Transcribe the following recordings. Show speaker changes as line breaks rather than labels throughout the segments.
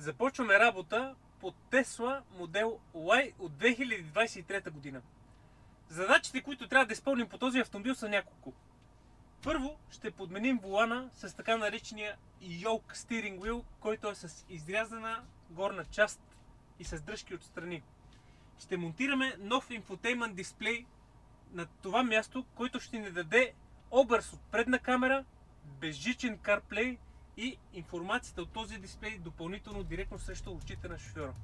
Започваме работа по Tesla модел Y от 2023 година. Задачите, които трябва да изпълним по този автомобил, са няколко. Първо, ще подменим волана с така наречения Yoke Steering Wheel, който е с изрязана горна част и с дръжки отстрани. Ще монтираме нов инфотеймент дисплей на това място, който ще ни даде образ от предна камера, безжичен CarPlay и информацията от този дисплей допълнително директно срещу очите на шофьора.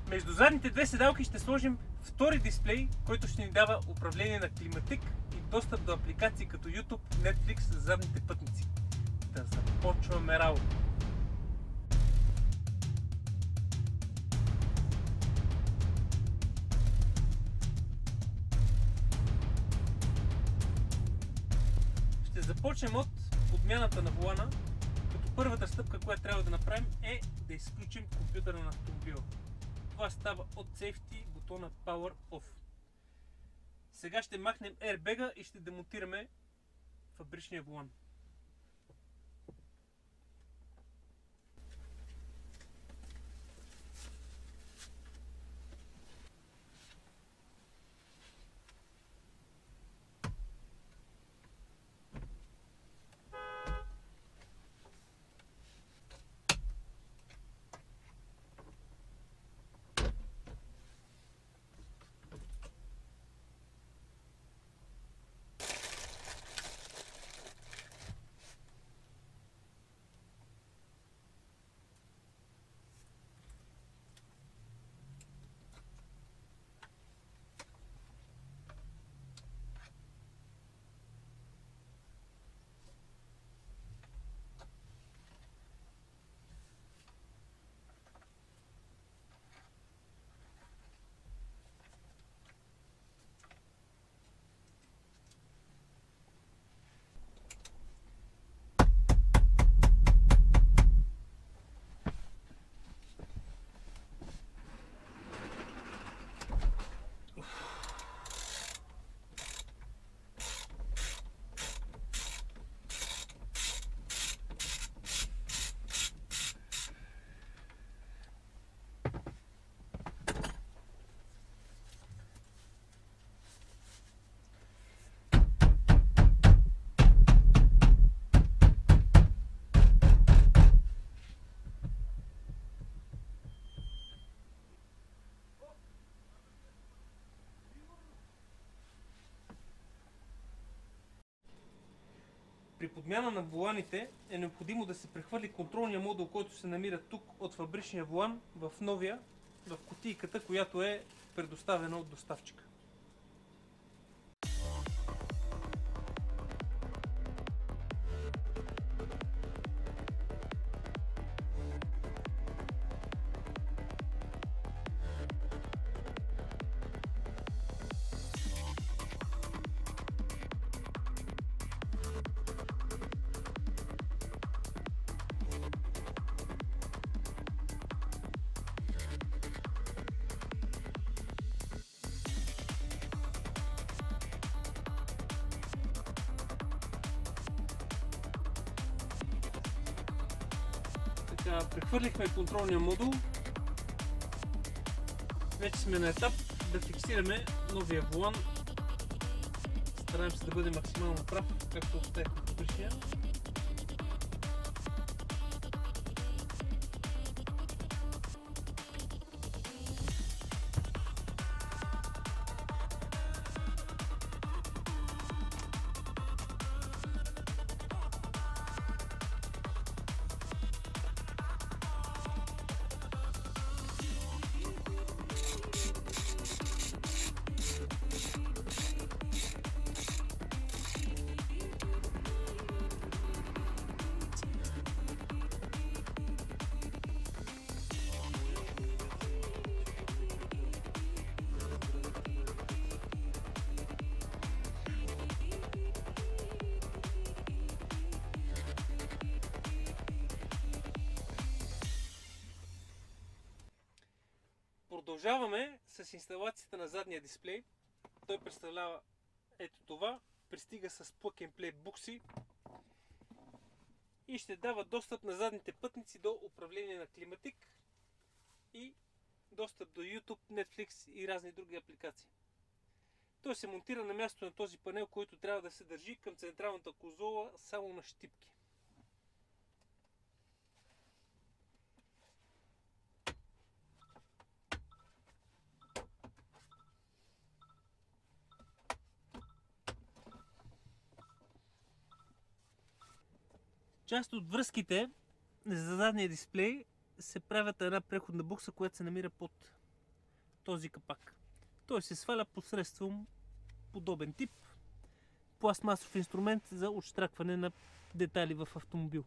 Между задните две седалки ще сложим втори дисплей, който ще ни дава управление на климатик и достъп до апликации като YouTube, Netflix за задните пътници. Да започваме работа! Ще започнем от подмяната на волана, като първата стъпка, която трябва да направим, е да изключим компютъра на автомобила. Това става от Safety бутона Power Off. Сега ще махнем airbag и ще демонтираме фабричния волан. При подмяна на воланите е необходимо да се прехвърли контролния модул, който се намира тук от фабричния волан в новия, в кутийката, която е предоставена от доставчика. Прехвърлихме контролния модул. Вече сме на етап да фиксираме новия волан. Стараем се да бъде максимално прав, както оставихме в предишния. Продължаваме с инсталацията на задния дисплей. Той представлява ето това. Пристига с Plug and Play букси и ще дава достъп на задните пътници до управление на климатик и достъп до YouTube, Netflix и разни други апликации. Той се монтира на място на този панел, който трябва да се държи към централната конзола само на щипки. Част от връзките за задния дисплей се правят една преходна букса, която се намира под този капак. Той се сваля посредством подобен тип пластмасов инструмент за отштракване на детайли в автомобил.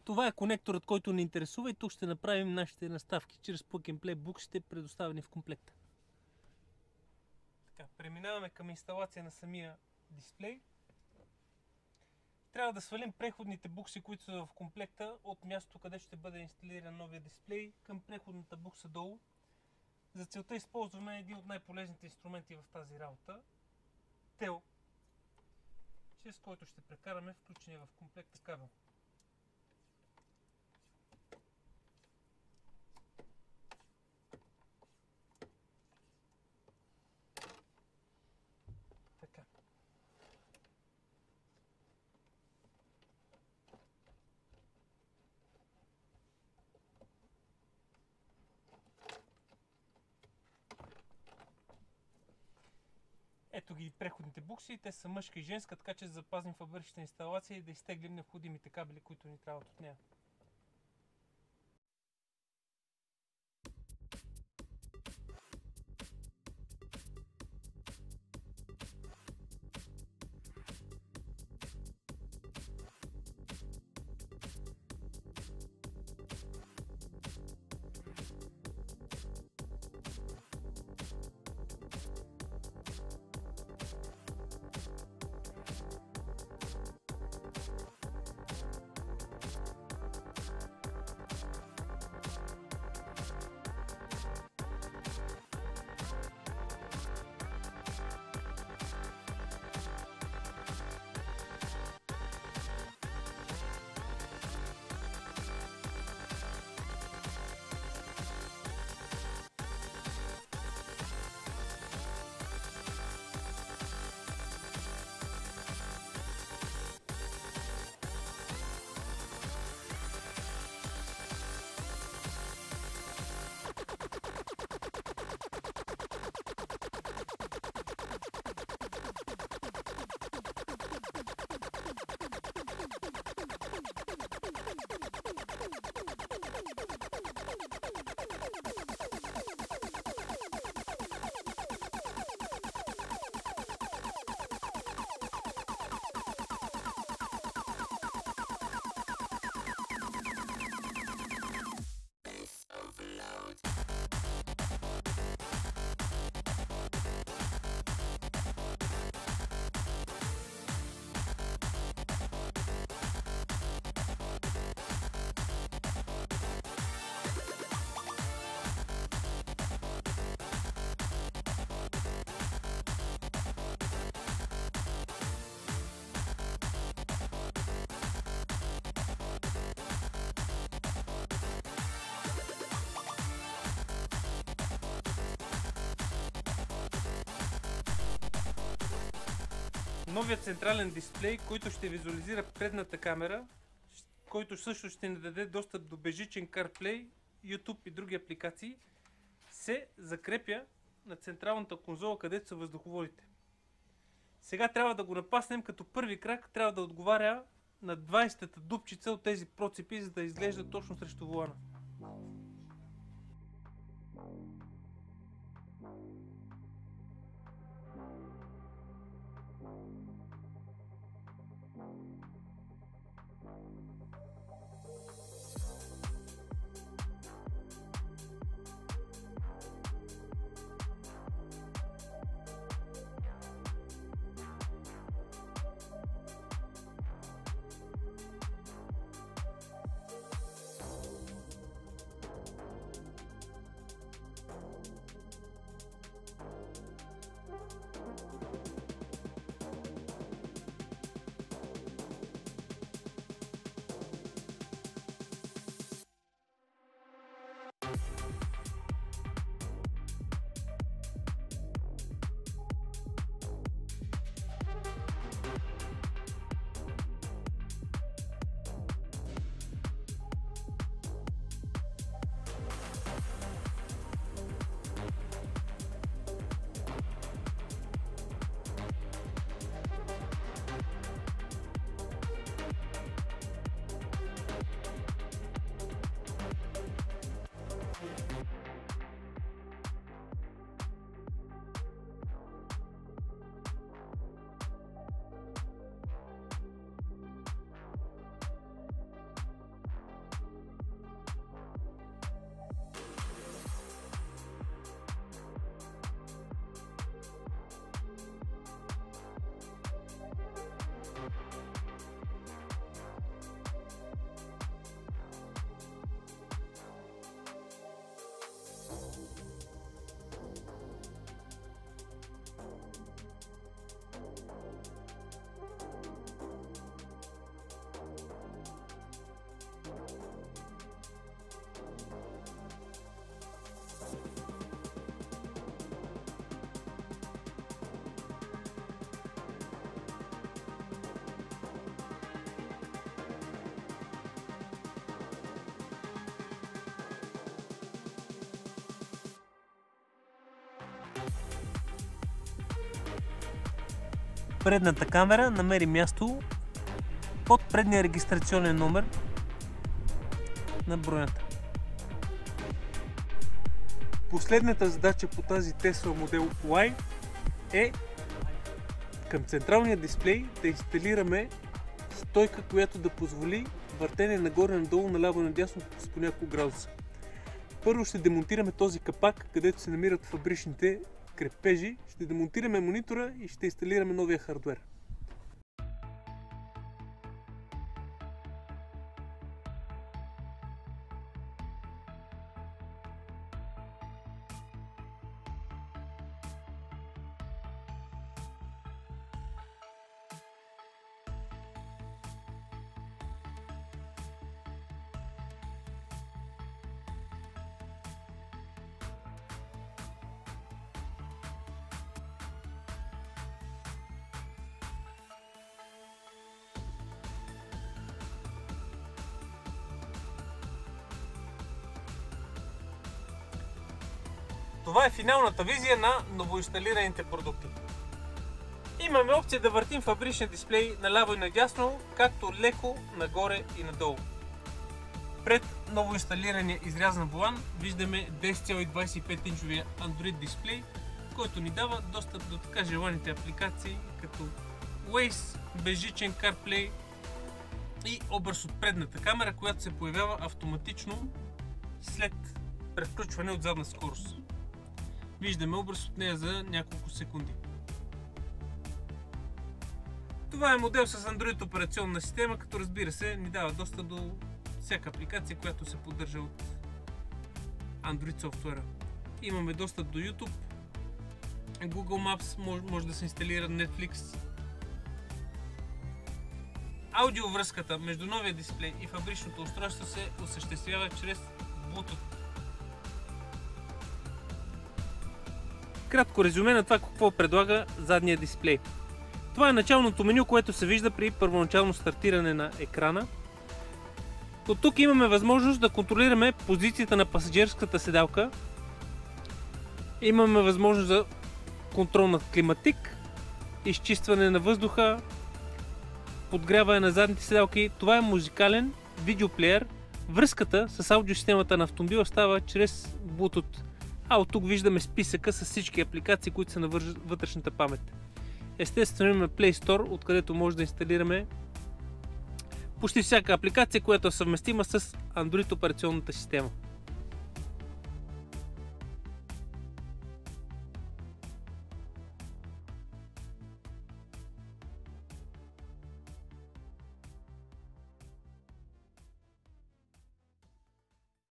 Това е конекторът, който ни интересува и тук ще направим нашите наставки чрез Plug and Play буксите, предоставени в комплекта. Така, преминаваме към инсталация на самия дисплей. Трябва да свалим преходните букси, които са в комплекта, от мястото, къде ще бъде инсталиран новия дисплей, към преходната букса долу. За целта използваме един от най-полезните инструменти в тази работа – тел, чрез който ще прекараме включения в комплекта кабел. Така. Ето ги преходните букси, те са мъжка и женска, така че да запазим в бъдещата инсталация и да изтеглим необходимите кабели, които ни трябват от нея. Новият централен дисплей, който ще визуализира предната камера, който също ще ни даде достъп до безжичен CarPlay, YouTube и други апликации, се закрепя на централната конзола, където са въздуховодите. Сега трябва да го напаснем, като първи крак трябва да отговаря на 20-та дупчица от тези процепи, за да изглежда точно срещу волана. предната камера намери място под предния регистрационен номер на бронята. Последната задача по тази Tesla модел Y е към централния дисплей да инсталираме стойка, която да позволи въртене нагоре, надолу, наляво и надясно с по няколко градуса. Първо ще демонтираме този капак, където се намират фабричните крепежи, ще демонтираме монитора и ще инсталираме новия хардуер. Това е финалната визия на новоинсталираните продукти. Имаме опция да въртим фабричния дисплей наляво и надясно, както леко нагоре и надолу. Пред новоинсталирания изрязан волан виждаме 10,25 инчовия Android дисплей, който ни дава достъп до така желаните апликации като Waze, безжичен CarPlay и образ от предната камера, която се появява автоматично след превключване от задна скорост. Виждаме образ от нея за няколко секунди. Това е модел с Android операционна система, като разбира се ни дава достъп до всяка апликация, която се поддържа от Android софтуера. Имаме достъп до YouTube, Google Maps, може да се инсталира Netflix. Аудиовръзката между новия дисплей и фабричното устройство се осъществява чрез Bluetooth. Кратко резюме на това какво предлага задния дисплей. Това е началното меню, което се вижда при първоначално стартиране на екрана. От тук имаме възможност да контролираме позицията на пасажирската седалка. Имаме възможност за контрол на климатик, изчистване на въздуха, подгряване на задните седалки. Това е музикален видеоплеер. Връзката с аудиосистемата на автомобила става чрез Bluetooth. А от тук виждаме списъка с всички апликации, които са на вътрешната памет. Естествено имаме Play Store, откъдето може да инсталираме почти всяка апликация, която е съвместима с Android операционната система.